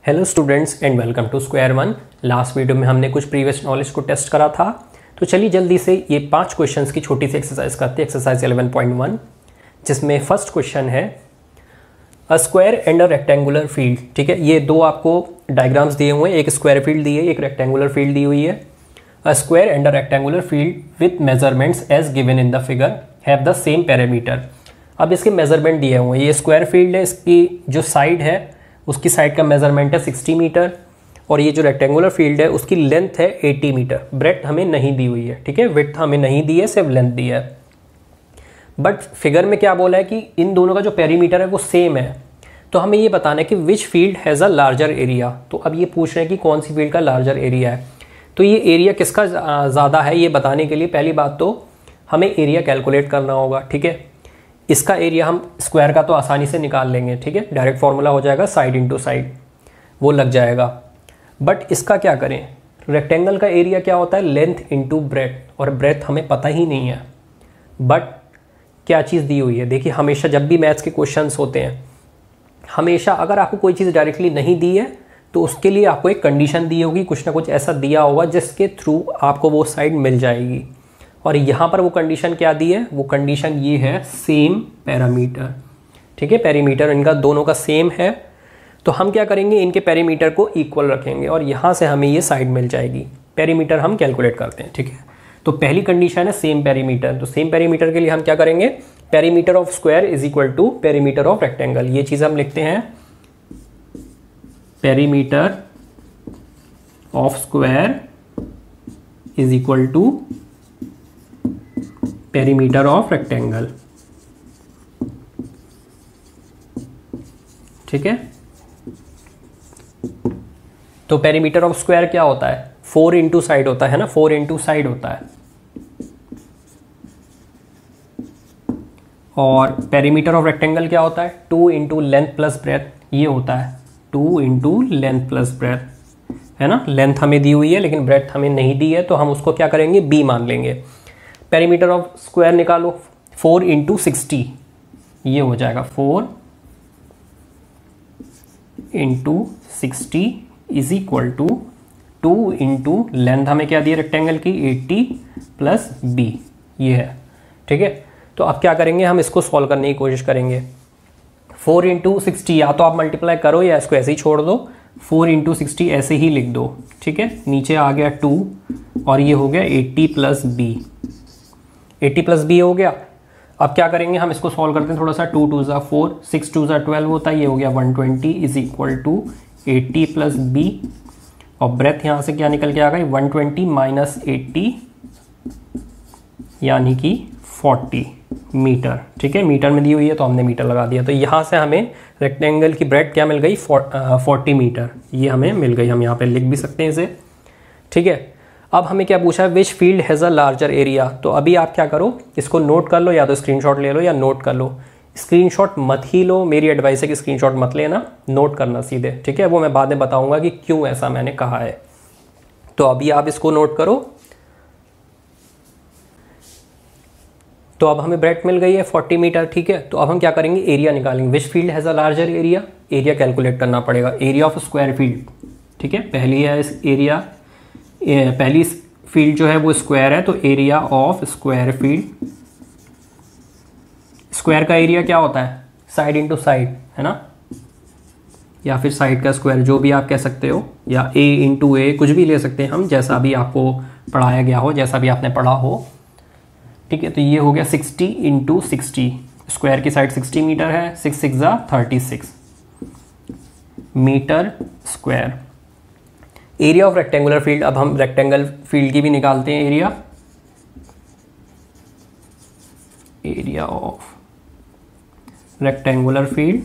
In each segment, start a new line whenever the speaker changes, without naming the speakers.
Hello students and welcome to square one. Last video में हमने कुछ प्रीवियस नॉलेज को टेस्ट करा था, तो चलिए जल्दी से ये 5 क्वेश्चंस की छोटी सी एक्सरसाइज करते हैं। एक्सरसाइज 11.1, जिसमें फर्स्ट क्वेश्चन है a square and a rectangular field. ठीक है, ये दो आपको डायग्राम्स दिए हुए हैं, एक स्क्वायर फील्ड दी है, एक रेक्टेंगुलर फील्ड दी हुई है। A square and a rectangular field with measurements as given in the figure have the same parameter. अब इसके मेजरमेंट दिए हुए हैं। ये स्क्वायर फील्ड है, इसकी जो साइड है उसकी साइड का मेजरमेंट है 60 मीटर, और ये जो रेक्टेंगुलर फील्ड है उसकी लेंथ है 80 मीटर। ब्रेड्थ हमें नहीं दी हुई है, ठीक है, विड्थ हमें नहीं दी है, सिर्फ लेंथ दी है। बट फिगर में क्या बोला है कि इन दोनों का जो पेरीमीटर है वो सेम है, तो हमें ये बताना है कि which field has a larger area. तो अब ये पूछ रहे हैं कि कौन सी फील्ड का लार्जर एरिया है। तो ये एरिया किसका ज़्यादा है, ये बताने के लिए पहली बात तो हमें एरिया कैलकुलेट करना होगा। ठीक है, इसका एरिया हम स्क्वायर का तो आसानी से निकाल लेंगे, ठीक है, डायरेक्ट फॉर्मूला हो जाएगा साइड इंटू साइड, वो लग जाएगा। बट इसका क्या करें, रेक्टेंगल का एरिया क्या होता है, लेंथ इंटू ब्रेड्थ, और ब्रेड्थ हमें पता ही नहीं है। बट क्या चीज़ दी हुई है, देखिए हमेशा जब भी मैथ्स के क्वेश्चंस होते हैं, हमेशा अगर आपको कोई चीज़ डायरेक्टली नहीं दी है तो उसके लिए आपको एक कंडीशन दी होगी, कुछ ना कुछ ऐसा दिया होगा जिसके थ्रू आपको वो साइड मिल जाएगी। और यहाँ पर वो कंडीशन क्या दी है, वो कंडीशन ये है सेम पैरामीटर। ठीक है, पेरीमीटर इनका दोनों का सेम है, तो हम क्या करेंगे, इनके पेरीमीटर को इक्वल रखेंगे और यहाँ से हमें ये साइड मिल जाएगी। पेरीमीटर हम कैलकुलेट करते हैं। ठीक है, तो पहली कंडीशन है सेम पेरीमीटर। तो सेम पेरीमीटर के लिए हम क्या करेंगे, perimeter of square is equal to perimeter of rectangle. ये चीज़ हम लिखते हैं, perimeter of square is equal to perimeter of rectangle. ठीक है, तो पेरीमीटर ऑफ स्क्वायर क्या होता है, 4 इंटू साइड होता है ना, 4 इंटू साइड होता है। और पेरीमीटर ऑफ रेक्टेंगल क्या होता है, 2 इंटू लेंथ प्लस ब्रेथ, ये होता है 2 इंटू लेंथ प्लस ब्रेथ, है ना। लेंथ हमें दी हुई है लेकिन ब्रेथ हमें नहीं दी है, तो हम उसको क्या करेंगे, b मान लेंगे। पेरीमीटर ऑफ स्क्वायर निकालो, 4 इंटू 60, ये हो जाएगा 4 into 60 is equal to 2 into length हमें क्या दी है रेक्टेंगल की, 80 प्लस b, ये है। ठीक है, तो अब क्या करेंगे, हम इसको सॉल्व करने की कोशिश करेंगे। 4 इंटू 60 या तो आप मल्टीप्लाई करो या इसको ऐसे ही छोड़ दो, 4 इंटू 60 ऐसे ही लिख दो। ठीक है, नीचे आ गया 2 और ये हो गया 80 प्लस b, 80 प्लस b हो गया। अब क्या करेंगे, हम इसको सॉल्व करते हैं थोड़ा सा, 2 2 ज़ा 4, 6 2 ज़ा 12 होता है, ये हो गया 120 is equal to 80 plus b, और ब्रेथ यहाँ से क्या निकल के आ गई, 120 माइनस 80 यानी कि 40 मीटर। ठीक है, मीटर में दी हुई है तो हमने मीटर लगा दिया, तो यहाँ से हमें रेक्टेंगल की ब्रेथ क्या मिल गई, 40 मीटर, ये हमें मिल गई। हम यहाँ पे लिख भी सकते हैं इसे। ठीक है, अब हमें क्या पूछा है, which field has a larger area. तो अभी आप क्या करो, इसको नोट कर लो, या तो स्क्रीनशॉट ले लो या नोट कर लो। स्क्रीनशॉट मत ही लो, मेरी एडवाइस है कि स्क्रीनशॉट मत लेना, नोट करना सीधे। ठीक है, वो मैं बाद में बताऊंगा कि क्यों ऐसा मैंने कहा है। तो अभी आप इसको नोट करो। तो अब हमें ब्रेथ मिल गई है 40 मीटर। ठीक है, तो अब हम क्या करेंगे, एरिया निकालेंगे। Which field has a larger area, area calculate करना पड़ेगा, एरिया ऑफ स्क्वायर फील्ड। ठीक है, पहली है इस एरिया, पहली फील्ड जो है वो स्क्वायर है, तो area of square field. Square का एरिया क्या होता है, साइड इंटू साइड, है ना, या फिर साइड का स्क्वायर, जो भी आप कह सकते हो, या a इंटू ए, कुछ भी ले सकते हैं हम, जैसा भी आपको पढ़ाया गया हो, जैसा भी आपने पढ़ा हो। ठीक है, तो ये हो गया 60 इंटू 60, स्क्वायर की साइड 60 मीटर है, 6 6 ज़ा 36 metre square. Area of rectangular field, अब हम रेक्टेंगल फील्ड की भी निकालते हैं area. Area of rectangular field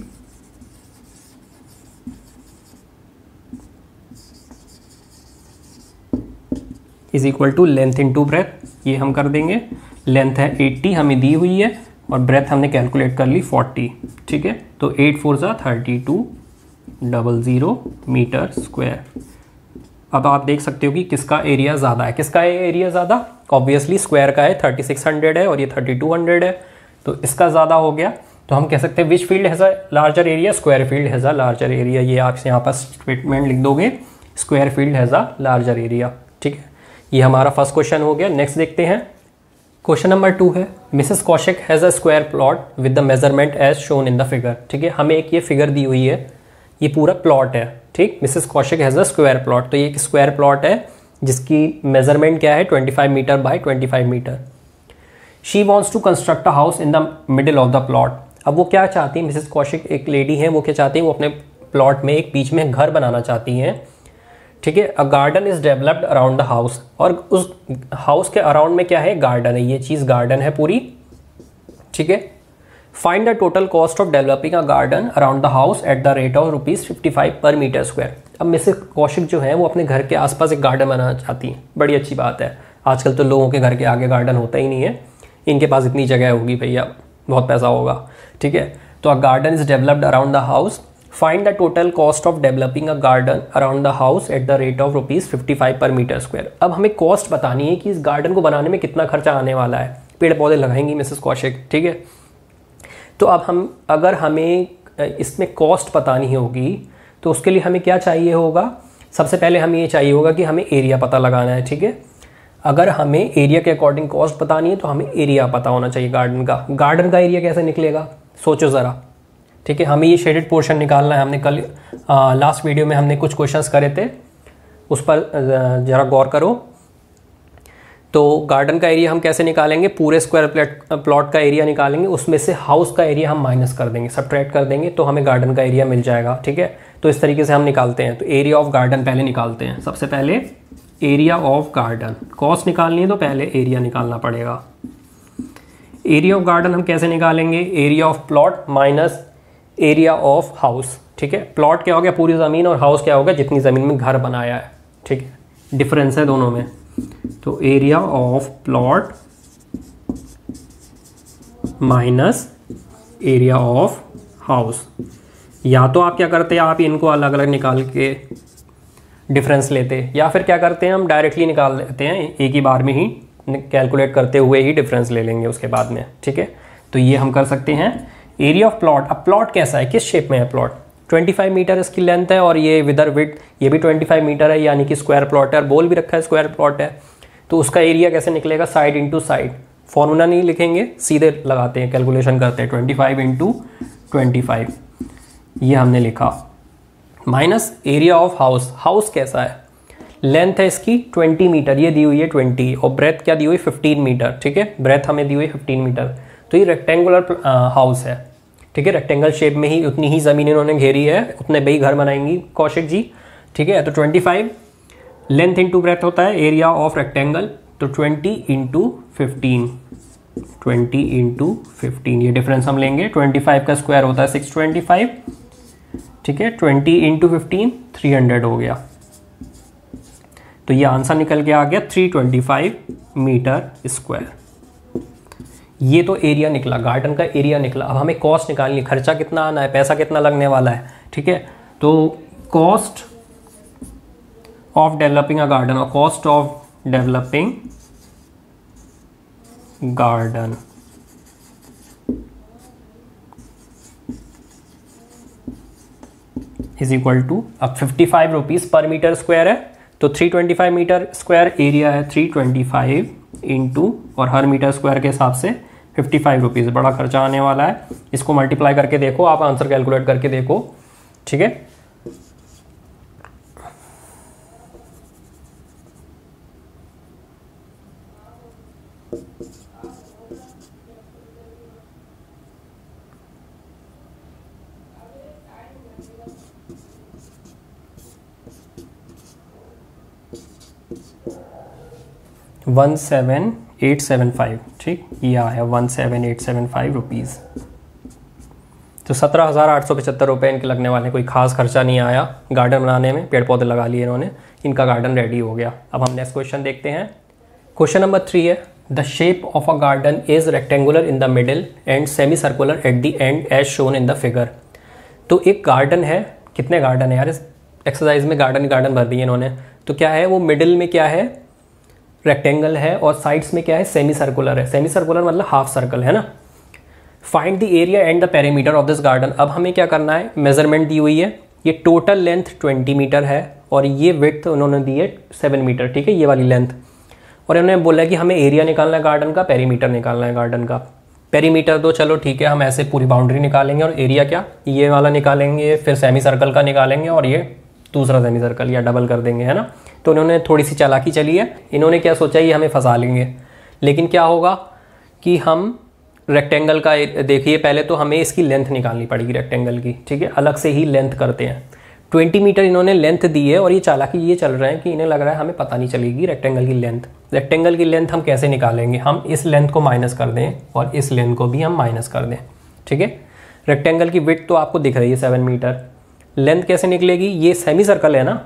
is equal to length into breadth, ये हम कर देंगे। लेंथ है 80 हमें दी हुई है, और ब्रेथ हमने कैलकुलेट कर ली 40। ठीक है, तो 8 4 ज़ा 32 00 मीटर स्क्वायर। अब आप देख सकते हो कि किसका एरिया ज़्यादा है, किसका है एरिया ज़्यादा, ऑब्वियसली स्क्वायर का है, 3600 है और ये 3200 है, तो इसका ज़्यादा हो गया। तो हम कह सकते हैं which field has a larger area, square field has a larger area. ये आप यहाँ पर स्टेटमेंट लिख दोगे, square field has a larger area. ठीक है, ये हमारा फर्स्ट क्वेश्चन हो गया। नेक्स्ट देखते हैं, क्वेश्चन नंबर 2 है Mrs Kaushik has a square plot with the measurement as shown in the figure. ठीक है, हमें एक ये फिगर दी हुई है, ये पूरा प्लॉट है। ठीक, Mrs Kaushik has a square plot, तो ये एक स्क्वायर प्लॉट है जिसकी मेजरमेंट क्या है 25 metre by 25 metre. She wants to construct a house in the middle of the plot. अब वो क्या चाहती है, मिसेस कौशिक एक लेडी है, वो क्या चाहती है, वो अपने प्लॉट में एक बीच में घर बनाना चाहती हैं। ठीक है, a garden is developed around the house, और उस हाउस के अराउंड में क्या है, गार्डन है, ये चीज़ गार्डन है पूरी। ठीक है, find the total cost of developing a garden around the house at the rate of ₹55 per metre square. अब मिसेस कौशिक जो है वो अपने घर के आसपास एक गार्डन बनाना चाहती हैं। बड़ी अच्छी बात है, आजकल तो लोगों के घर के आगे गार्डन होता ही नहीं है, इनके पास इतनी जगह होगी भैया, बहुत पैसा होगा। ठीक है, तो a garden is developed around the house, find the total cost of developing a garden around the house at the rate of ₹55 per metre square. अब हमें कॉस्ट बतानी है कि इस गार्डन को बनाने में कितना खर्चा आने वाला है। पेड़ पौधे लगाएंगी मिसेस कौशिक। ठीक है, तो अब अगर हमें इसमें कॉस्ट बतानी होगी तो उसके लिए हमें क्या चाहिए होगा, सबसे पहले हमें ये चाहिए होगा कि हमें एरिया पता लगाना है। ठीक है, अगर हमें एरिया के अकॉर्डिंग कॉस्ट बतानी है तो हमें एरिया पता होना चाहिए गार्डन का। गार्डन का एरिया कैसे निकलेगा, सोचो ज़रा। ठीक है, हमें ये शेडेड पोर्शन निकालना है। हमने कल लास्ट वीडियो में हमने कुछ क्वेश्चंस करे थे, उस पर ज़रा गौर करो। तो गार्डन का एरिया हम कैसे निकालेंगे, पूरे स्क्वायर प्लॉट का एरिया निकालेंगे, उसमें से हाउस का एरिया हम माइनस कर देंगे, सब्ट्रैक्ट कर देंगे, तो हमें गार्डन का एरिया मिल जाएगा। ठीक है, तो इस तरीके से हम निकालते हैं। तो एरिया ऑफ गार्डन पहले निकालते हैं। सबसे पहले एरिया ऑफ गार्डन, कॉस्ट निकालनी है तो पहले एरिया निकालना पड़ेगा। एरिया ऑफ गार्डन हम कैसे निकालेंगे, area of plot minus area of house. ठीक है, प्लॉट क्या हो गया पूरी ज़मीन, और हाउस क्या होगा जितनी ज़मीन में घर बनाया है। ठीक है, डिफरेंस है दोनों में। तो area of plot minus area of house, या तो आप क्या करते हैं, आप इनको अलग अलग निकाल के डिफरेंस लेते, या फिर क्या करते हैं हम डायरेक्टली निकाल लेते हैं, एक ही बार में ही कैलकुलेट करते हुए ही डिफरेंस ले लेंगे उसके बाद में। ठीक है, तो ये हम कर सकते हैं। एरिया ऑफ प्लॉट, अब प्लॉट कैसा है, किस शेप में है प्लॉट, 25 मीटर इसकी लेंथ है, और ये विदर विड्थ ये भी 25 मीटर है, यानी कि स्क्वायर प्लॉट है, बोल भी रखा है स्क्वायर प्लॉट है। तो उसका एरिया कैसे निकलेगा, साइड इंटू साइड, फॉर्मूला नहीं लिखेंगे, सीधे लगाते हैं, कैलकुलेशन करते हैं। 25 इंटू 25 ये हमने लिखा, minus area of house. House कैसा है, लेंथ है इसकी 20 मीटर, ये दी हुई है 20, और ब्रेथ क्या दी हुई 15 मीटर। ठीक है, ब्रेथ हमें दी हुई 15 मीटर, तो ये रेक्टेंगुलर हाउस है। ठीक है, रेक्टेंगल शेप में ही उतनी ही ज़मीन इन्होंने घेरी है, उतने बई घर बनाएंगी कौशिक जी। ठीक है, तो 25 लेंथ इंटू ब्रेथ होता है एरिया ऑफ रेक्टेंगल, तो 20 इंटू 15, 20 इंटू 15 ये डिफरेंस हम लेंगे। 25 का स्क्वायर होता है 625। ठीक है, 20 इंटू 15 300 हो गया, तो ये आंसर निकल के आ गया 325 मीटर स्क्वायर। ये तो एरिया निकला, गार्डन का एरिया निकला। अब हमें कॉस्ट निकालनी है, खर्चा कितना आना है, पैसा कितना लगने वाला है। ठीक है, तो cost of developing a garden, और cost of developing garden is equal to, अब 55 रुपीज़ पर मीटर स्क्वायर है, तो 325 मीटर स्क्वायर एरिया है 325 इंटू, और हर मीटर स्क्वायर के हिसाब से 55 रुपीज़, बड़ा खर्चा आने वाला है। इसको मल्टीप्लाई करके देखो, आप आंसर कैलकुलेट करके देखो। ठीक है, ₹17,875। ठीक, ये आया 17,875 रुपीज़। तो 17,875 रुपये इनके लगने वाले, कोई खास खर्चा नहीं आया गार्डन बनाने में, पेड़ पौधे लगा लिए इन्होंने, इनका गार्डन रेडी हो गया। अब हम नेक्स्ट क्वेश्चन देखते हैं। क्वेश्चन नंबर 3 है, the shape of a garden is rectangular in the middle and semi circular at the end as shown in the figure. तो एक गार्डन है, कितने गार्डन है यार इस एक्सरसाइज में, गार्डन भर दिए इन्होंने। तो क्या है वो, मिडिल में क्या है रेक्टेंगल है, और साइड्स में क्या है सेमी सर्कुलर है। सेमी सर्कुलर मतलब हाफ सर्कल है ना। Find the area and the perimeter of this garden. अब हमें क्या करना है, मेजरमेंट दी हुई है, ये टोटल लेंथ 20 मीटर है और ये विड्थ उन्होंने दी है 7 मीटर, ठीक है, ये वाली लेंथ। और इन्होंने बोला कि हमें एरिया निकालना है गार्डन का, पेरीमीटर निकालना है गार्डन का। पेरीमीटर तो चलो ठीक है, हम ऐसे पूरी बाउंड्री निकालेंगे, और एरिया क्या, ये वाला निकालेंगे, फिर सेमी सर्कल का निकालेंगे और ये दूसरा सेमी सर्कल, या डबल कर देंगे, है ना। तो उन्होंने थोड़ी सी चालाकी चली है, इन्होंने क्या सोचा, ये हमें फंसा लेंगे। लेकिन क्या होगा कि हम रेक्टेंगल का देखिए, पहले तो हमें इसकी लेंथ निकालनी पड़ेगी रेक्टेंगल की, ठीक है, अलग से ही लेंथ करते हैं। 20 मीटर इन्होंने लेंथ दी है, और ये चालाकी ये चल रहा है कि इन्हें लग रहा है हमें पता नहीं चलेगी रेक्टेंगल की लेंथ। रेक्टेंगल की लेंथ हम कैसे निकालेंगे, हम इस लेंथ को माइनस कर दें और इस लेंथ को भी हम माइनस कर दें, ठीक है। रेक्टेंगल की विड्थ तो आपको दिख रही है 7 मीटर, लेंथ कैसे निकलेगी, ये सेमी सर्कल है ना,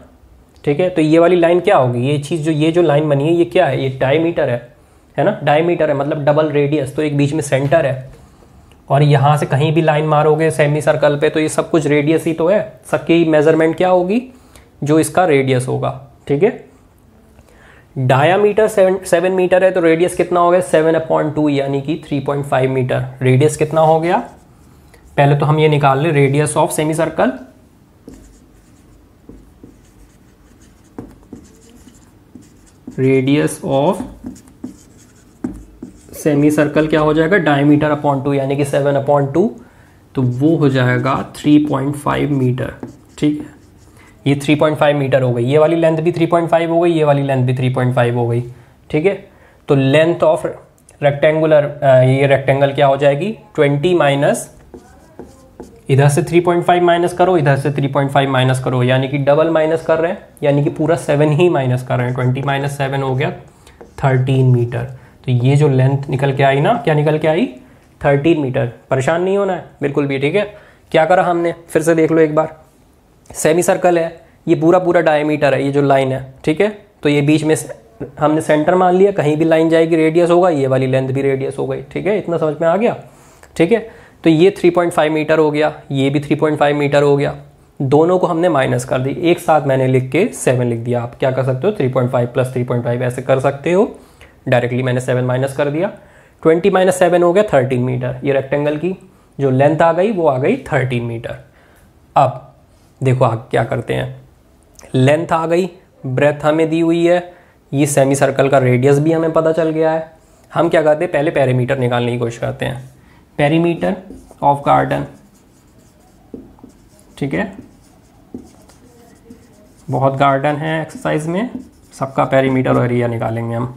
ठीक है। तो ये वाली लाइन क्या होगी, ये चीज़ ये जो लाइन बनी है ये क्या है, ये डायमीटर है ना, डायमीटर है, मतलब डबल रेडियस, तो एक बीच में सेंटर है, और यहाँ से कहीं भी लाइन मारोगे सेमी सर्कल पे तो ये सब कुछ रेडियस ही तो है, सबकी मेजरमेंट क्या होगी, जो इसका रेडियस होगा, ठीक है। डायामीटर 7 मीटर है, तो रेडियस कितना हो गया, 7/2 यानी कि 3.5 मीटर। रेडियस कितना हो गया, पहले तो हम ये निकाल लें, radius of semi circle, radius of semi circle क्या हो जाएगा, डायमीटर अपॉन 2 यानी कि 7/2, तो वो हो जाएगा 3.5 मीटर, ठीक है। ये 3.5 मीटर हो गई, ये वाली लेंथ भी 3.5 हो गई, ये वाली लेंथ भी 3.5 हो गई, ठीक है। तो लेंथ ऑफ रेक्टेंगुलर, ये रेक्टेंगल क्या हो जाएगी, 20 माइनस इधर से 3.5 माइनस करो, इधर से 3.5 माइनस करो, यानी कि डबल माइनस कर रहे हैं, यानी कि पूरा 7 ही माइनस कर रहे हैं। 20 माइनस 7 हो गया 13 मीटर। तो ये जो लेंथ निकल के आई ना, क्या निकल के आई, 13 मीटर। परेशान नहीं होना है बिल्कुल भी, ठीक है। क्या करा हमने, फिर से देख लो एक बार, सेमी सर्कल है, ये पूरा डायमीटर है, ये जो लाइन है, ठीक है। तो ये बीच में हमने सेंटर मान लिया, कहीं भी लाइन जाएगी रेडियस होगा, ये वाली लेंथ भी रेडियस हो गई, ठीक है। इतना समझ में आ गया, ठीक है। तो ये 3.5 मीटर हो गया, ये भी 3.5 मीटर हो गया, दोनों को हमने माइनस कर दी, एक साथ मैंने लिख के 7 लिख दिया। आप क्या कर सकते हो, 3.5 प्लस 3.5 ऐसे कर सकते हो, डायरेक्टली मैंने 7 माइनस कर दिया। 20 माइनस 7 हो गया 13 मीटर। ये रेक्टेंगल की जो लेंथ आ गई वो आ गई 13 मीटर। अब देखो आप क्या करते हैं, लेंथ आ गई, ब्रेथ हमें दी हुई है, ये सेमी सर्कल का रेडियस भी हमें पता चल गया है। हम क्या करते हैं, पहले पेरीमीटर निकालने की कोशिश करते हैं, पेरीमीटर ऑफ गार्डन, ठीक है। बहुत गार्डन है एक्सरसाइज में, सबका पेरीमीटर और एरिया निकालेंगे हम,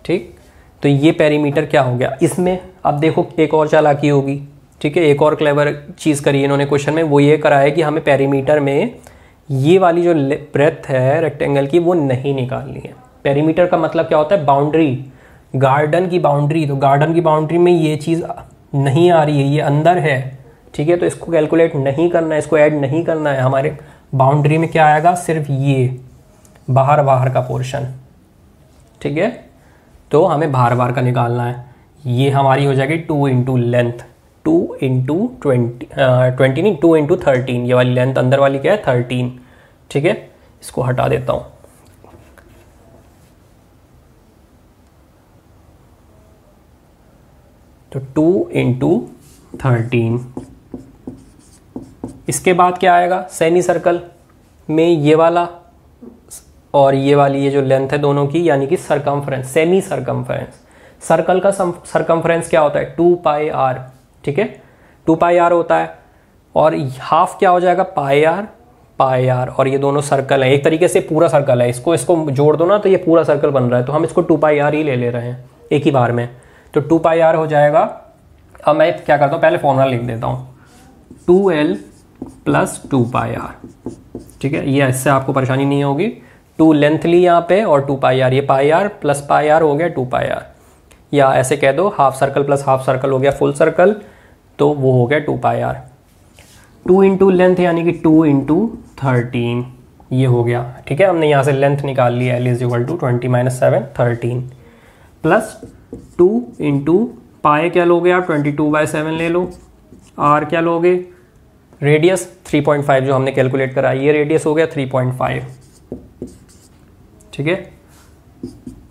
ठीक। तो ये पेरीमीटर क्या हो गया, इसमें अब देखो एक और चालाकी होगी, ठीक है। एक और क्लेवर चीज़ करी इन्होंने क्वेश्चन में, वो ये करा है कि हमें पेरीमीटर में ये वाली जो ब्रेथ है रेक्टेंगल की वो नहीं निकालनी है। पेरीमीटर का मतलब क्या होता है, बाउंड्री, गार्डन की बाउंड्री। तो गार्डन की बाउंड्री में ये चीज़ नहीं आ रही है, ये अंदर है, ठीक है। तो इसको कैलकुलेट नहीं करना है, इसको ऐड नहीं करना है। हमारे बाउंड्री में क्या आएगा, सिर्फ ये बाहर का पोर्शन, ठीक है। तो हमें बाहर का निकालना है। ये हमारी हो जाएगी 2 इंटू लेंथ, 2 इंटू 20 नहीं 2 इंटू 13, ये वाली लेंथ अंदर वाली क्या है 13, ठीक है। इसको हटा देता हूँ, तो 2 इंटू 13। इसके बाद क्या आएगा, सेमी सर्कल में ये वाला और ये वाली, ये जो लेंथ है दोनों की, यानी कि सरकमफ्रेंस, सेमी सरकमफ्रेंस। सर्कल का सरकमफ्रेंस क्या होता है, 2 पाई आर, ठीक है, 2 पाई आर होता है। और हाफ क्या हो जाएगा, पाई आर, और ये दोनों सर्कल है, एक तरीके से पूरा सर्कल है। इसको जोड़ दो ना तो ये पूरा सर्कल बन रहा है, तो हम इसको 2 पाई आर ही ले रहे हैं एक ही बार में। तो 2 पाई आर हो जाएगा। अब मैं क्या करता हूँ, पहले फॉर्मूला लिख देता हूँ, 2l प्लस 2 पाई आर, ठीक है। ये इससे आपको परेशानी नहीं होगी। 2 लेंथ ली यहाँ पे और 2 पाई आर, ये पाई आर प्लस पाई आर हो गया 2 पाई आर, या ऐसे कह दो half circle plus half circle हो गया फुल सर्कल, तो वो हो गया 2 पाई आर। 2 इंटू लेंथ यानी कि 2 इंटू 13, ये हो गया, ठीक है। हमने यहाँ से लेंथ निकाल लिया, L is equal to 20 minus 7 13, plus 2 into pi क्या लोगे आप, 22/7 ले लो। आर क्या लोगे, रेडियस 3.5 जो हमने कैलकुलेट करा, ये रेडियस हो गया 3.5, ठीक है।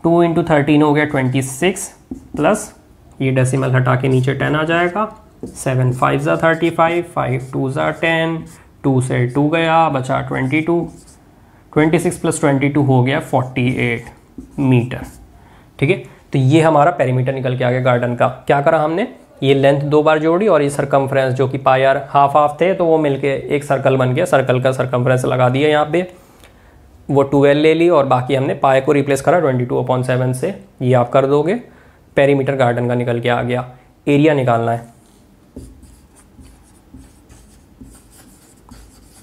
2 इंटू 13 हो गया 26 प्लस ये डेसिमल हटा के नीचे 10 आ जाएगा। 7 5 ज़ा 35, 5 2 ज़ा 10, 2 से 2 गया, बचा 22, 26 + 22 हो गया 48 मीटर। ठीक है, तो ये हमारा पेरीमीटर निकल के आ गया गार्डन का। क्या करा हमने, ये लेंथ 2 बार जोड़ी और ये सरकमफ्रेंस जो कि पाई आर हाफ हाफ थे तो वो मिलके एक सर्कल बन गया। सर्कल का सरकमफ्रेंस लगा दिया यहाँ पे, वो 12 ले ली और बाकी हमने पाई को रिप्लेस करा 22/7 से। ये आप कर दोगे, पेरीमीटर गार्डन का निकल के आ गया। एरिया निकालना है,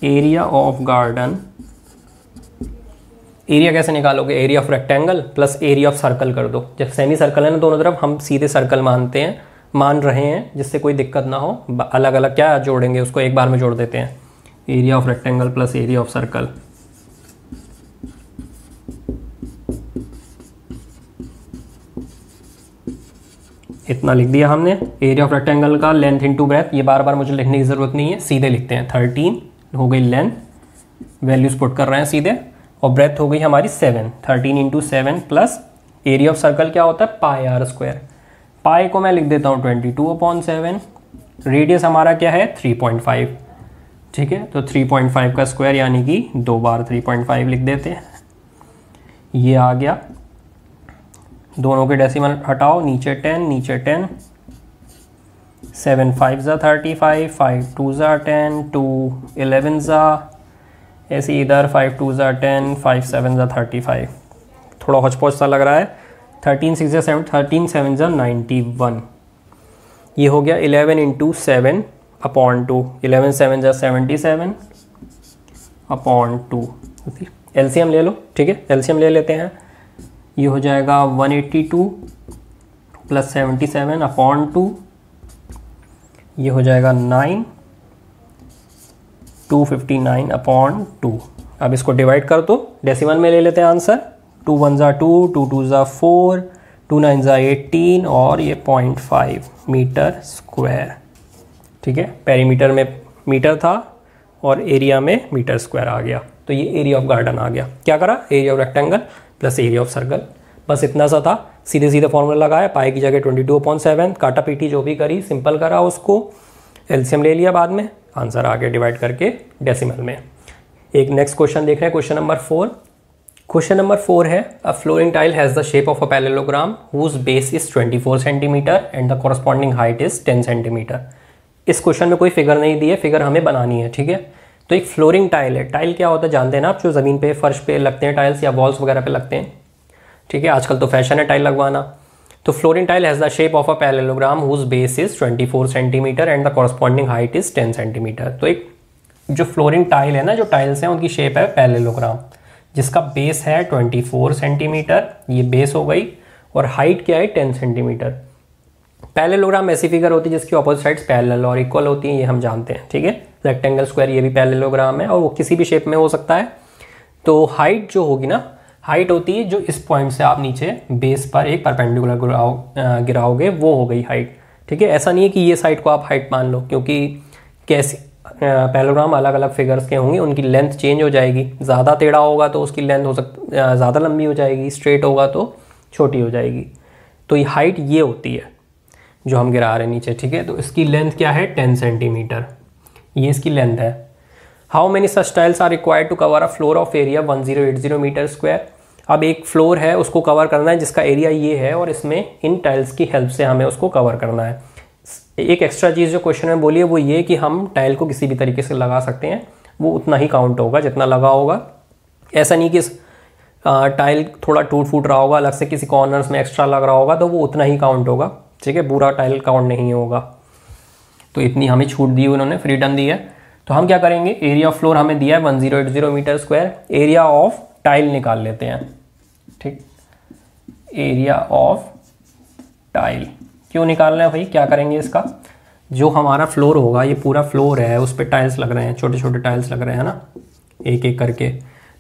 एरिया ऑफ गार्डन। एरिया कैसे निकालोगे, area of rectangle plus area of circle कर दो। जब सेमी सर्कल है ना दोनों तरफ, हम सीधे सर्कल मान रहे हैं जिससे कोई दिक्कत ना हो। अलग अलग क्या जोड़ेंगे, उसको एक बार में जोड़ देते हैं। Area of rectangle plus area of circle. इतना लिख दिया हमने। एरिया ऑफ रेक्टेंगल का लेंथ इंटू ब्रेथ, ये बार बार मुझे लिखने की जरूरत नहीं है, सीधे लिखते हैं। 13 हो गई लेंथ, वैल्यूज पुट कर रहे हैं सीधे, और ब्रेथ हो गई हमारी 7। 13 × 7 प्लस एरिया ऑफ सर्कल क्या होता है, पाई आर स्क्वायर। पाई को मैं लिख देता हूँ 22/7। रेडियस हमारा क्या है 3.5। ठीक है, तो 3.5 का स्क्वायर यानी कि 2 बार 3.5 लिख देते हैं। ये आ गया, दोनों के डेसिमल हटाओ, नीचे 10 नीचे 10। 7 5 ज़ा 35, 5 2 ज़ा 10, 2 11 ज़ा, ऐसे इधर 5 2 ज़ा 10, 5 7 ज़ा 35। थोड़ा हौच-पौच सा लग रहा है। 13 6 ज़ा 7, 13 7 ज़ा 91। ये हो गया 11 × 7/2। 11 7 ज़ा 77/2। एलसीएम ले लो। ठीक है, एलसीएम ले लेते हैं। ये हो जाएगा 182 + 77/2। ये हो जाएगा 9, 259/2। अब इसको डिवाइड कर दो, डेसिमल में ले लेते हैं आंसर। 2 1 ज़ा 2, 2 2 ज़ा 4, 2 9 ज़ा 18 और ये 0.5 मीटर स्क्वायर। ठीक है, पेरीमीटर में मीटर था और एरिया में मीटर स्क्वायर आ गया। तो ये एरिया ऑफ गार्डन आ गया। क्या करा, area of rectangle plus area of circle, बस इतना सा था। सीधे सीधे फॉर्मूला लगाया, पाई की जगह 22/7, काटा पीटी जो भी करी, सिंपल करा उसको, एलसीएम ले लिया, बाद में आंसर आ गया डिवाइड करके डेसिमल में। एक नेक्स्ट क्वेश्चन देख रहे हैं, क्वेश्चन नंबर 4। क्वेश्चन नंबर 4 है, a flooring tile has the shape of a parallelogram whose base is 24 centimetre and the corresponding height is 10 centimetre. इस क्वेश्चन में कोई फिगर नहीं दी है, फिगर हमें बनानी है। ठीक है, तो एक फ्लोरिंग टाइल है। टाइल क्या होता है जानते हैं ना आप, जो ज़मीन पे फर्श पे लगते हैं टाइल्स या वॉल्स वगैरह पे लगते हैं। ठीक है, आजकल तो फैशन है टाइल लगवाना। तो flooring tile has the shape of a parallelogram whose base is 24 centimetre and the corresponding height is 10 centimetre. तो एक जो फ्लोरिंग टाइल है ना, जो टाइल्स हैं उनकी शेप है पैरेललोग्राम, जिसका बेस है 24 सेंटीमीटर, ये बेस हो गई, और हाइट क्या है 10 सेंटीमीटर। पैरेललोग्राम ऐसी फिगर होती है जिसकी ऑपोजिट साइड्स पैरेलल और इक्वल होती हैं, ये हम जानते हैं। ठीक है, रेक्टेंगल, स्क्वायर, ये भी पैरेललोग्राम है और वो किसी भी शेप में हो सकता है। तो हाइट जो होगी ना, हाइट होती है जो इस पॉइंट से आप नीचे बेस पर एक परपेंडिकुलर गिराओगे, वो हो गई हाइट। ठीक है, ऐसा नहीं है कि ये साइड को आप हाइट मान लो, क्योंकि कैसे पैरेललोग्राम अलग अलग फिगर्स के होंगे, उनकी लेंथ चेंज हो जाएगी। ज़्यादा टेढ़ा होगा तो उसकी लेंथ हो ज़्यादा लंबी हो जाएगी, स्ट्रेट होगा तो छोटी हो जाएगी। तो ये हाइट ये होती है जो हम गिरा रहे हैं नीचे। ठीक है, तो इसकी लेंथ क्या है 10 सेंटीमीटर, ये इसकी लेंथ है। How many such tiles are required to cover a floor of area 1080 metre square. अब एक फ्लोर है, उसको कवर करना है जिसका एरिया ये है, और इसमें इन टाइल्स की हेल्प से हमें उसको कवर करना है। एक एक्स्ट्रा चीज़ जो क्वेश्चन में बोली है वो ये कि हम टाइल को किसी भी तरीके से लगा सकते हैं, वो उतना ही काउंट होगा जितना लगा होगा। ऐसा नहीं कि टाइल थोड़ा टूट फूट रहा होगा, अलग से किसी कॉर्नर्स में एक्स्ट्रा लग रहा होगा तो वो उतना ही काउंट होगा। ठीक है, पूरा टाइल काउंट नहीं होगा। तो इतनी हमें छूट दी, उन्होंने फ्रीडम दी है। तो हम क्या करेंगे, एरिया ऑफ फ्लोर हमें दिया है 1080 metre square, area of tile निकाल लेते हैं। ठीक, एरिया ऑफ टाइल क्यों निकाल रहे हैं भाई, क्या करेंगे इसका, जो हमारा फ्लोर होगा, ये पूरा फ्लोर है, उस पर टाइल्स लग रहे हैं, छोटे छोटे टाइल्स लग रहे हैं ना, एक एक करके।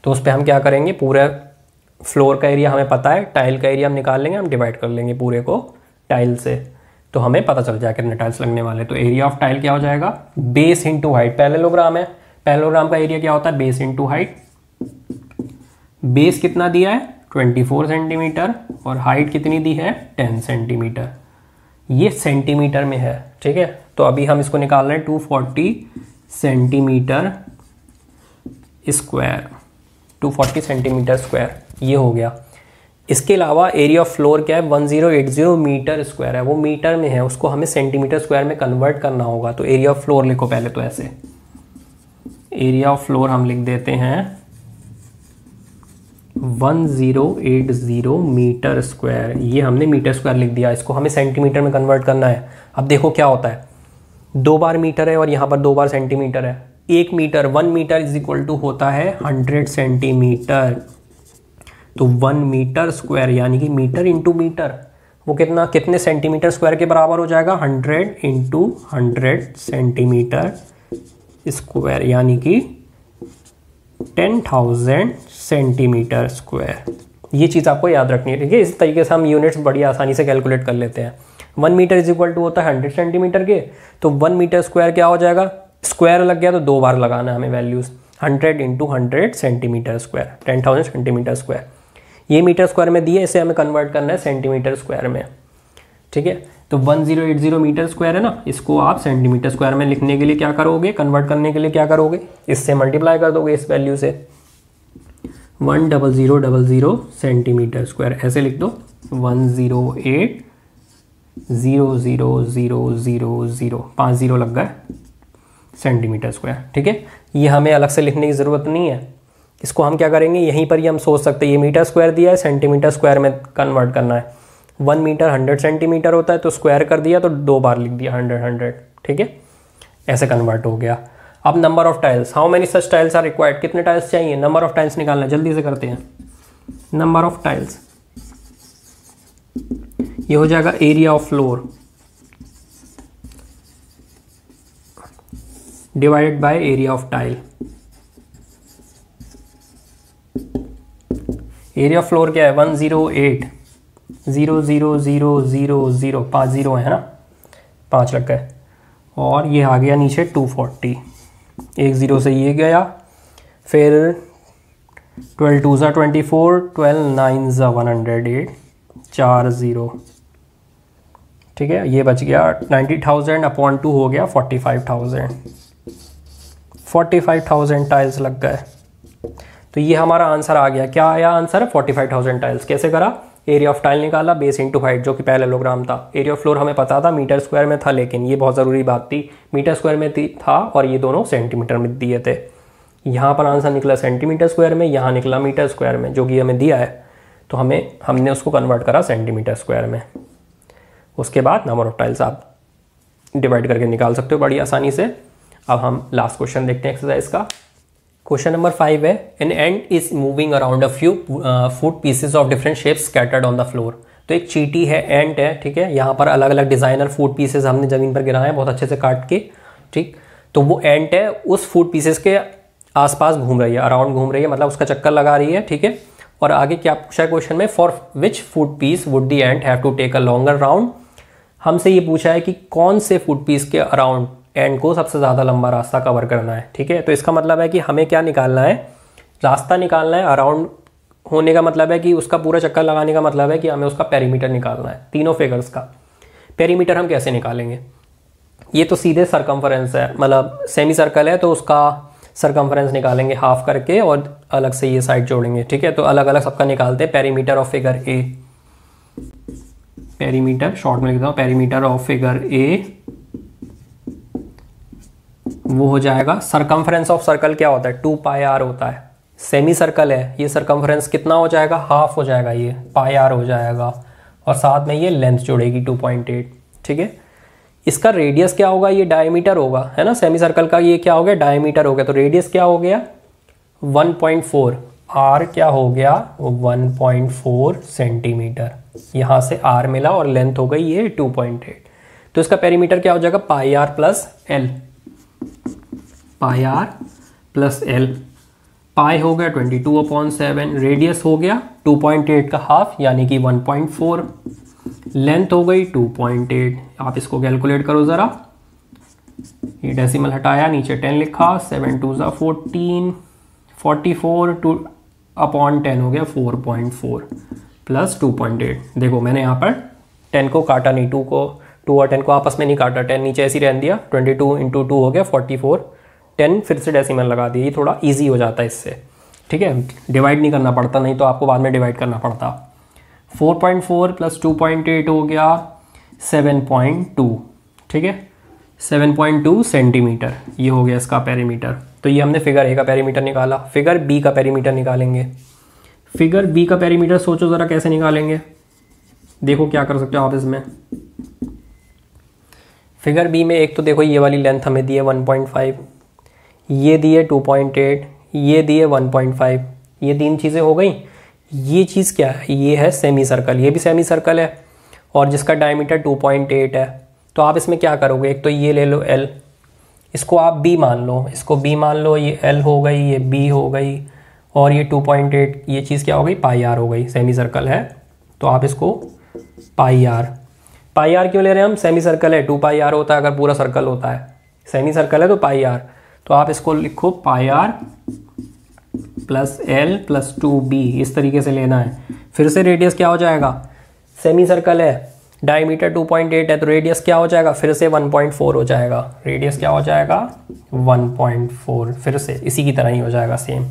तो उस पर हम क्या करेंगे, पूरा फ्लोर का एरिया हमें पता है, टाइल का एरिया हम निकाल लेंगे, हम डिवाइड कर लेंगे पूरे को टाइल से, तो हमें पता चल जाएगा कितने टाइल्स लगने वाले। तो एरिया ऑफ टाइल क्या हो जाएगा, बेस इंटू हाइट। पैरेललोग्राम है, पैरेललोग्राम का एरिया क्या होता है, बेस इंटू हाइट। बेस कितना दिया है 24 सेंटीमीटर और हाइट कितनी दी है 10 सेंटीमीटर। ये सेंटीमीटर में है, ठीक है। तो अभी हम इसको निकाल रहे हैं 240 सेंटीमीटर स्क्वायर, 240 सेंटीमीटर स्क्वायर, ये हो गया। इसके अलावा एरिया ऑफ फ्लोर क्या है, 1080 मीटर स्क्वायर है, वो मीटर में है, उसको हमें सेंटीमीटर स्क्वायर में कन्वर्ट करना होगा। तो एरिया ऑफ फ्लोर लिखो पहले, तो ऐसे एरिया ऑफ फ्लोर हम लिख देते हैं 1080 मीटर स्क्वायर, ये हमने मीटर स्क्वायर लिख दिया, इसको हमें सेंटीमीटर में कन्वर्ट करना है। अब देखो क्या होता है, 2 बार मीटर है और यहाँ पर 2 बार सेंटीमीटर है। 1 metre 1 metre is equal to होता है 100 सेंटीमीटर। तो 1 मीटर स्क्वायर यानी कि मीटर इंटू मीटर, वो कितने सेंटीमीटर स्क्वायर के बराबर हो जाएगा, 100 इंटू 100 सेंटीमीटर स्क्वायर, यानी कि 10,000 सेंटीमीटर स्क्वायर। ये चीज़ आपको याद रखनी है, ठीक है। इस तरीके से हम यूनिट्स बड़ी आसानी से कैलकुलेट कर लेते हैं। 1 मीटर इज इक्वल टू होता है 100 सेंटीमीटर के, तो 1 मीटर स्क्वायर क्या हो जाएगा, स्क्वायर लग गया तो 2 बार लगाना है हमें values, 100 into 100 centimetre square, 10,000 centimetre square. ये मीटर स्क्वायर में दिए, इसे हमें कन्वर्ट करना है सेंटीमीटर स्क्वायर में, ठीक है। तो 1080 मीटर स्क्वायर है ना, इसको आप सेंटीमीटर स्क्वायर में लिखने के लिए क्या करोगे, कन्वर्ट करने के लिए क्या करोगे, इससे मल्टीप्लाई कर दोगे इस वैल्यू से, 10000 सेंटीमीटर स्क्वायर, ऐसे लिख दो 1080000, 5 जीरो लग गए सेंटीमीटर स्क्वायर, ठीक है। ये हमें अलग से लिखने की ज़रूरत नहीं है, इसको हम क्या करेंगे, यहीं पर ही हम सोच सकते हैं, ये मीटर स्क्वायर दिया है, सेंटीमीटर स्क्वायर में कन्वर्ट करना है। 1 मीटर 100 सेंटीमीटर होता है, तो स्क्वायर कर दिया तो 2 बार लिख दिया 100, ठीक है, ऐसे कन्वर्ट हो गया। अब number of tiles, how many such tiles are required, कितने टाइल्स चाहिए, नंबर ऑफ टाइल्स निकालना, जल्दी से करते हैं। नंबर ऑफ टाइल्स, ये हो जाएगा area of floor divided by area of tile. Area of floor क्या है, 1080000, 5 जीरो है ना, 5 लग गए, और ये आ गया नीचे 240, 1 जीरो से ये गया, फिर 12 2 ज़ा 24, 12 9 ज़ा 108, 4 जीरो, ठीक है। ये बच गया 90,000 अपॉन 2 हो गया 45,000 टाइल्स लग गए। तो ये हमारा आंसर आ गया, क्या आया आंसर, 45,000 टाइल्स। कैसे करा, एरिया ऑफ टाइल निकाला, बेस इंटू हाइट, जो कि पैरेललोग्राम था। एरिया ऑफ फ्लोर हमें पता था मीटर स्क्वायर में था, लेकिन ये बहुत ज़रूरी बात थी, मीटर स्क्वायर में था और ये दोनों सेंटीमीटर में दिए थे। यहाँ पर आंसर निकला सेंटीमीटर स्क्वायर में, यहाँ निकला मीटर स्क्वायर में, जो कि हमें दिया है, तो हमने उसको कन्वर्ट करा सेंटीमीटर स्क्वायर में। उसके बाद नंबर ऑफ टाइल्स आप डिवाइड करके निकाल सकते हो बड़ी आसानी से। अब हम लास्ट क्वेश्चन देखते हैं एक्सरसाइज का। क्वेश्चन नंबर 5 है, an ant is moving around a few food pieces of different shapes scattered on the floor. तो एक चींटी है, एंट है, ठीक है। यहाँ पर अलग अलग डिजाइनर फूड पीसेज हमने जमीन पर गिराए हैं बहुत अच्छे से काट के, ठीक। तो वो एंट है, उस फूड पीसेस के आसपास घूम रही है, अराउंड घूम रही है, मतलब उसका चक्कर लगा रही है, ठीक है। और आगे क्या पूछा है क्वेश्चन में, for which food piece would the ant have to take a longer round. हमसे ये पूछा है कि कौन से फूड पीस के अराउंड एंड को सबसे ज़्यादा लंबा रास्ता कवर करना है, ठीक है। तो इसका मतलब है कि हमें क्या निकालना है, रास्ता निकालना है। अराउंड होने का मतलब है कि उसका पूरा चक्कर लगाने का मतलब है कि हमें उसका पेरीमीटर निकालना है, तीनों फिगर्स का। पेरीमीटर हम कैसे निकालेंगे, ये तो सीधे सरकमफरेंस है, मतलब सेमी सर्कल है, तो उसका सरकमफरेंस निकालेंगे हाफ करके और अलग से ये साइड जोड़ेंगे, ठीक है। तो अलग अलग सबका निकालते हैं। Perimeter of figure A, perimeter short में लिखता हूँ, पेरीमीटर ऑफ फिगर ए वो हो जाएगा, सरकमफ्रेंस ऑफ सर्कल क्या होता है, 2 पाई आर होता है। सेमी सर्कल है, ये सरकमफ्रेंस कितना हो जाएगा, हाफ हो जाएगा, ये पाई आर हो जाएगा, और साथ में ये लेंथ जुड़ेगी 2.8, ठीक है। इसका रेडियस क्या होगा, ये डायमीटर होगा, है ना। सेमी सर्कल का ये क्या हो गया, डायमीटर हो गया, तो रेडियस क्या हो गया 1.4, आर क्या हो गया 1.4 सेंटीमीटर, यहाँ से आर मिला और लेंथ हो गई ये 2.8। तो इसका पेरीमीटर क्या हो जाएगा, pi R plus L, pi R plus L. Pi हो गया 22/7, रेडियस हो गया 2.8 का हाफ यानी कि 1.4, लेंथ हो गई 2.8। आप इसको कैलकुलेट करो ज़रा, ये डेसिमल हटाया, नीचे 10 लिखा, 7 2 ज़ा 14, 44 2/10 हो गया 4.4 प्लस 2.8। देखो मैंने यहाँ पर 10 को काटा नहीं, 2 और 10 को आपस में नहीं काटा, 10 नीचे ऐसे ही रहने दिया, 22 इंटू 2 हो गया 44, 10 फिर से डेसिमल लगा दिया, ये थोड़ा ईजी हो जाता है इससे, ठीक है, डिवाइड नहीं करना पड़ता, नहीं तो आपको बाद में डिवाइड करना पड़ता। 4.4 प्लस 2.8 हो गया 7.2, ठीक है, 7.2 सेंटीमीटर, ये हो गया इसका पेरीमीटर। तो ये हमने फिगर ए का पेरीमीटर निकाला। फिगर बी का पेरीमीटर निकालेंगे। फिगर बी का पेरीमीटर सोचो ज़रा कैसे निकालेंगे, देखो क्या कर सकते हो आप इसमें। फिगर बी में एक तो देखो ये वाली लेंथ हमें दी है 1.5, ये दी है 2.8, ये दी है 1.5, ये 3 चीज़ें हो गई। ये चीज़ क्या है, ये है सेमी सर्कल, ये भी सेमी सर्कल है और जिसका डायमीटर 2.8 है। तो आप इसमें क्या करोगे, एक तो ये ले लो L, इसको आप B मान लो, इसको B मान लो, ये L हो गई, ये B हो गई और ये 2.8, ये चीज़ क्या हो गई, पाई आर हो गई। सेमी सर्कल है तो आप इसको पाई आर क्यों ले रहे हैं हम, सेमी सर्कल है, 2 पाई आर होता है अगर पूरा सर्कल होता है, सेमी सर्कल है तो पाई आर। तो आप इसको लिखो pi R plus L plus 2B, इस तरीके से लेना है। फिर से रेडियस क्या हो जाएगा, सेमी सर्कल है, डायमीटर 2.8 है तो रेडियस क्या हो जाएगा, फिर से 1.4 हो जाएगा। रेडियस क्या हो जाएगा 1.4, फिर से इसी की तरह ही हो जाएगा सेम।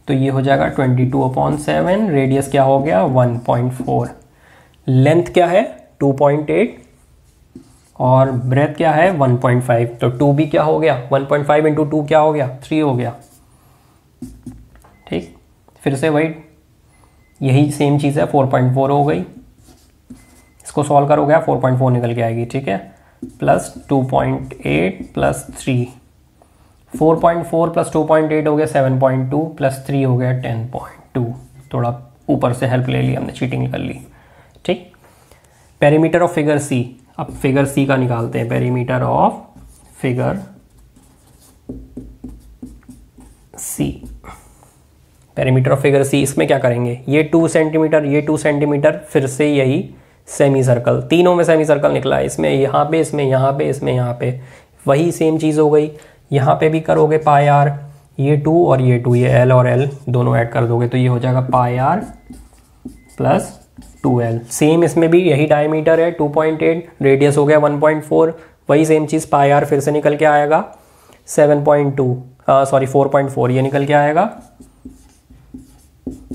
तो ये हो जाएगा 22/7, रेडियस क्या हो गया 1.4, लेंथ क्या है 2.8 और ब्रेथ क्या है 1.5। तो 2B क्या हो गया, 1.5 इंटू 2 क्या हो गया 3 हो गया, ठीक। फिर से वही यही सेम चीज़ है, 4.4 हो गई, इसको सॉल्व करोगे 4.4 निकल के आएगी, ठीक है, प्लस 2.8 प्लस 3, 4.4 प्लस 2.8 हो गया 7.2 प्लस 3 हो गया 10.2। थोड़ा ऊपर से हेल्प ले ली हमने, चीटिंग कर ली, ठीक। पेरीमीटर ऑफ फिगर सी, अब फिगर सी का निकालते हैं। Perimeter of figure C, perimeter of figure C, इसमें क्या करेंगे, ये 2 सेंटीमीटर, ये 2 सेंटीमीटर, फिर से यही सेमी सर्कल, तीनों में सेमी सर्कल निकला है, इसमें यहाँ पे, इसमें यहाँ पे, इसमें यहाँ पे, वही सेम चीज़ हो गई। यहाँ पे भी करोगे पाई आर, ये 2 और ये 2, ये L और L दोनों ऐड कर दोगे तो ये हो जाएगा pi R plus 2L। Same इसमें भी यही डायमीटर है 2.8, रेडियस हो गया 1.4, वही सेम चीज़ पाई आर फिर से निकल के आएगा 4.4 ये निकल के आएगा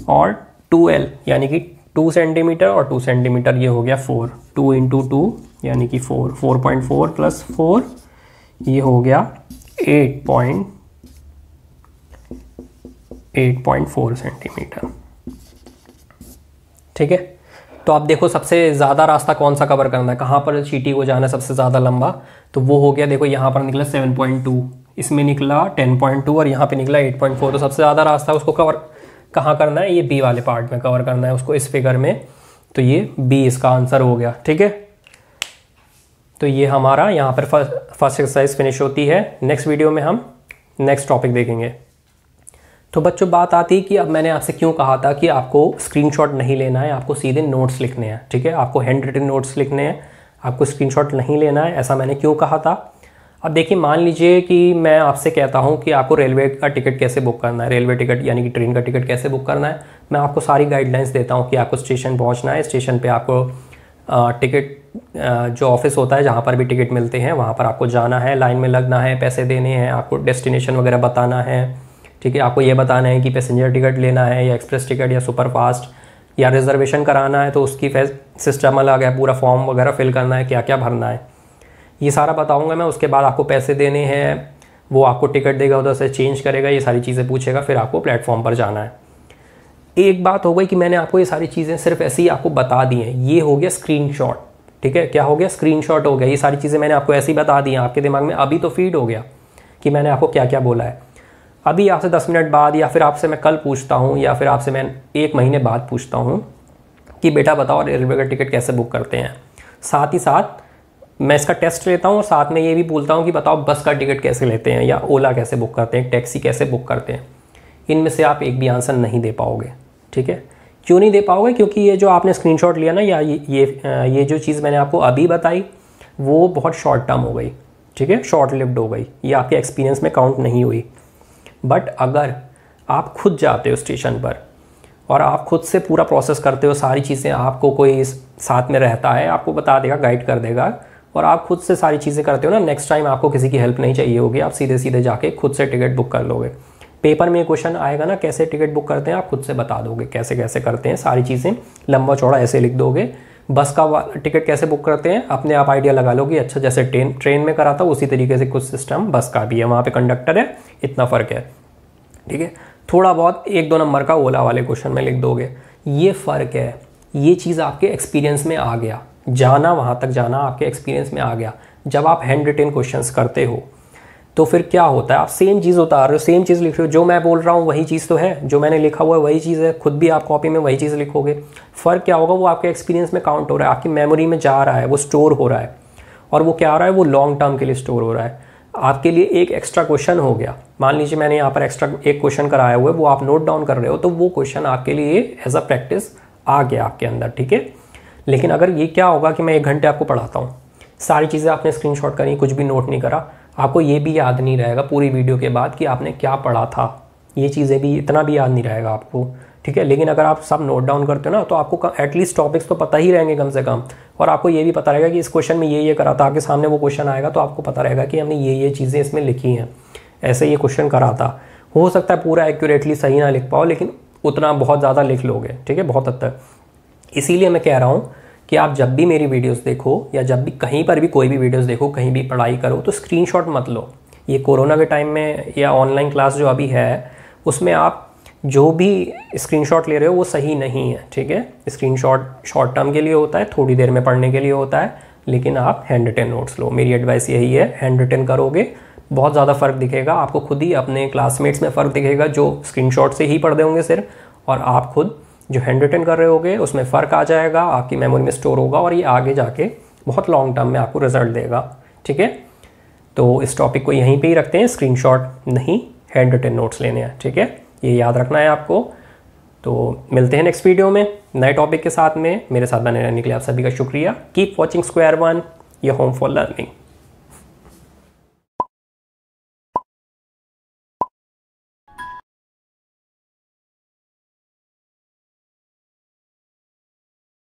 और 2L यानी कि 2 सेंटीमीटर और 2 सेंटीमीटर, ये हो गया 4, 2 इंटू 2 यानी कि 4, 4.4 प्लस 4 ये हो गया 8.4 सेंटीमीटर, ठीक है। तो आप देखो सबसे ज़्यादा रास्ता कौन सा कवर करना है, कहाँ पर चीटी को जाना है सबसे ज़्यादा लंबा, तो वो हो गया, देखो यहाँ पर निकला 7.2, इसमें निकला 10.2 और यहाँ पे निकला 8.4। तो सबसे ज़्यादा रास्ता उसको कवर कहाँ करना है, ये बी वाले पार्ट में कवर करना है उसको, इस फिगर में। तो ये बी इसका आंसर हो गया, ठीक है। तो ये हमारा यहाँ पर फर्स्ट एक्सरसाइज फिनिश होती है। नेक्स्ट वीडियो में हम नेक्स्ट टॉपिक देखेंगे। तो बच्चों बात आती है कि अब मैंने आपसे क्यों कहा था कि आपको स्क्रीनशॉट नहीं लेना है, आपको सीधे नोट्स लिखने हैं, ठीक है, आपको हैंड रिटन नोट्स लिखने हैं, आपको स्क्रीनशॉट नहीं लेना है, ऐसा मैंने क्यों कहा था। अब देखिए, मान लीजिए कि मैं आपसे कहता हूं कि आपको रेलवे का टिकट कैसे बुक करना है, रेलवे टिकट यानी कि ट्रेन का टिकट कैसे बुक करना है। मैं आपको सारी गाइडलाइंस देता हूं कि आपको स्टेशन पहुंचना है, स्टेशन पे आपको टिकट जो ऑफिस होता है जहां पर भी टिकट मिलते हैं वहां पर आपको जाना है, लाइन में लगना है, पैसे देने हैं, आपको डेस्टिनेशन वगैरह बताना है, ठीक है। आपको ये बताना है कि पैसेंजर टिकट लेना है या एक्सप्रेस टिकट या सुपर फास्ट या रिजर्वेशन कराना है तो उसकी सिस्टम अलग है, पूरा फॉर्म वगैरह फिल करना है, क्या क्या भरना है, ये सारा बताऊंगा मैं। उसके बाद आपको पैसे देने हैं, वो आपको टिकट देगा, उधर से चेंज करेगा, ये सारी चीज़ें पूछेगा, फिर आपको प्लेटफॉर्म पर जाना है। एक बात हो गई कि मैंने आपको ये सारी चीज़ें सिर्फ ऐसे ही आपको बता दी हैं, ये हो गया स्क्रीनशॉट, ठीक है। क्या हो गया, स्क्रीनशॉट हो गया। ये सारी चीज़ें मैंने आपको ऐसे ही बता दी हैं, आपके दिमाग में अभी तो फीड हो गया कि मैंने आपको क्या क्या बोला है। अभी आपसे 10 मिनट बाद या फिर आपसे मैं कल पूछता हूँ या फिर आपसे मैं 1 महीने बाद पूछता हूँ कि बेटा बताओ रेलवे का टिकट कैसे बुक करते हैं, साथ ही साथ मैं इसका टेस्ट लेता हूँ और साथ में ये भी बोलता हूँ कि बताओ बस का टिकट कैसे लेते हैं या ओला कैसे बुक करते हैं, टैक्सी कैसे बुक करते हैं। इनमें से आप एक भी आंसर नहीं दे पाओगे, ठीक है। क्यों नहीं दे पाओगे, क्योंकि ये जो आपने स्क्रीनशॉट लिया ना, या ये जो चीज़ मैंने आपको अभी बताई वो बहुत शॉर्ट टर्म हो गई, ठीक है, शॉर्ट लिव्ड हो गई, ये आपके एक्सपीरियंस में काउंट नहीं हुई। बट अगर आप खुद जाते हो स्टेशन पर और आप खुद से पूरा प्रोसेस करते हो, सारी चीज़ें आपको कोई साथ में रहता है, आपको बता देगा, गाइड कर देगा, और आप खुद से सारी चीज़ें करते हो ना, नेक्स्ट टाइम आपको किसी की हेल्प नहीं चाहिए होगी, आप सीधे सीधे जाके खुद से टिकट बुक कर लोगे। पेपर में क्वेश्चन आएगा ना कैसे टिकट बुक करते हैं, आप खुद से बता दोगे कैसे कैसे करते हैं, सारी चीज़ें लंबा चौड़ा ऐसे लिख दोगे। बस का टिकट कैसे बुक करते हैं अपने आप आइडिया लगा लोगे, अच्छा जैसे ट्रेन में करा था उसी तरीके से कुछ सिस्टम बस का भी है, वहाँ पे कंडक्टर है, इतना फ़र्क है, ठीक है। थोड़ा बहुत 1-2 नंबर का ओला वाले क्वेश्चन में लिख दोगे, ये फ़र्क है। ये चीज़ आपके एक्सपीरियंस में आ गया, जाना वहाँ तक जाना आपके एक्सपीरियंस में आ गया। जब आप हैंड रिटेन क्वेश्चंस करते हो तो फिर क्या होता है, आप सेम चीज़ उतार रहे हो, सेम चीज़ लिख रहे हो, जो मैं बोल रहा हूँ वही चीज़ तो है, जो मैंने लिखा हुआ है वही चीज़ है, खुद भी आप कॉपी में वही चीज़ लिखोगे। फ़र्क क्या होगा, वो आपके एक्सपीरियंस में काउंट हो रहा है, आपकी मेमोरी में जा रहा है, वो स्टोर हो रहा है, और वो क्या हो रहा है, वो लॉन्ग टर्म के लिए स्टोर हो रहा है। आपके लिए एक एक्स्ट्रा क्वेश्चन हो गया, मान लीजिए मैंने यहाँ पर एक्स्ट्रा एक क्वेश्चन कराया हुआ है, वो आप नोट डाउन कर रहे हो, तो वो क्वेश्चन आपके लिए एज अ प्रैक्टिस आ गया आपके अंदर, ठीक है। लेकिन अगर ये क्या होगा कि मैं 1 घंटे आपको पढ़ाता हूँ, सारी चीज़ें आपने स्क्रीनशॉट करी, कुछ भी नोट नहीं करा, आपको ये भी याद नहीं रहेगा पूरी वीडियो के बाद कि आपने क्या पढ़ा था, ये चीज़ें भी इतना भी याद नहीं रहेगा आपको, ठीक है। लेकिन अगर आप सब नोट डाउन करते हो ना, तो आपको एटलीस्ट टॉपिक्स तो पता ही रहेंगे कम से कम, और आपको ये भी पता रहेगा कि इस क्वेश्चन में ये करा था, आपके सामने वो क्वेश्चन आएगा तो आपको पता रहेगा कि हमने ये चीज़ें इसमें लिखी हैं, ऐसे ये क्वेश्चन करा था। हो सकता है पूरा एक्यूरेटली सही ना लिख पाओ, लेकिन उतना बहुत ज़्यादा लिख लोगे, ठीक है, बहुत हद तक। इसीलिए मैं कह रहा हूँ कि आप जब भी मेरी वीडियोस देखो, या जब भी कहीं पर भी कोई भी वीडियोस देखो, कहीं भी पढ़ाई करो, तो स्क्रीनशॉट मत लो। ये कोरोना के टाइम में या ऑनलाइन क्लास जो अभी है, उसमें आप जो भी स्क्रीनशॉट ले रहे हो वो सही नहीं है, ठीक है। स्क्रीनशॉट शॉर्ट टर्म के लिए होता है, थोड़ी देर में पढ़ने के लिए होता है, लेकिन आप हैंड रिटन नोट्स लो। मेरी एडवाइस यही है, हैंड रिटन करोगे बहुत ज़्यादा फ़र्क दिखेगा आपको, खुद ही अपने क्लासमेट्स में फ़र्क दिखेगा जो स्क्रीनशॉट से ही पढ़ रहे होंगे सिर्फ, और आप खुद जो हैंड रिटन कर रहे होगे उसमें फ़र्क आ जाएगा, आपकी मेमोरी में स्टोर होगा, और ये आगे जाके बहुत लॉन्ग टर्म में आपको रिजल्ट देगा, ठीक है। तो इस टॉपिक को यहीं पे ही रखते हैं, स्क्रीनशॉट नहीं, हैंड रिटन नोट्स लेने हैं, ठीक है, ये याद रखना है आपको। तो मिलते हैं नेक्स्ट वीडियो में नए टॉपिक के साथ में। मेरे साथ बने रहने के लिए आप सभी का शुक्रिया। Keep watching square one, your home for learning.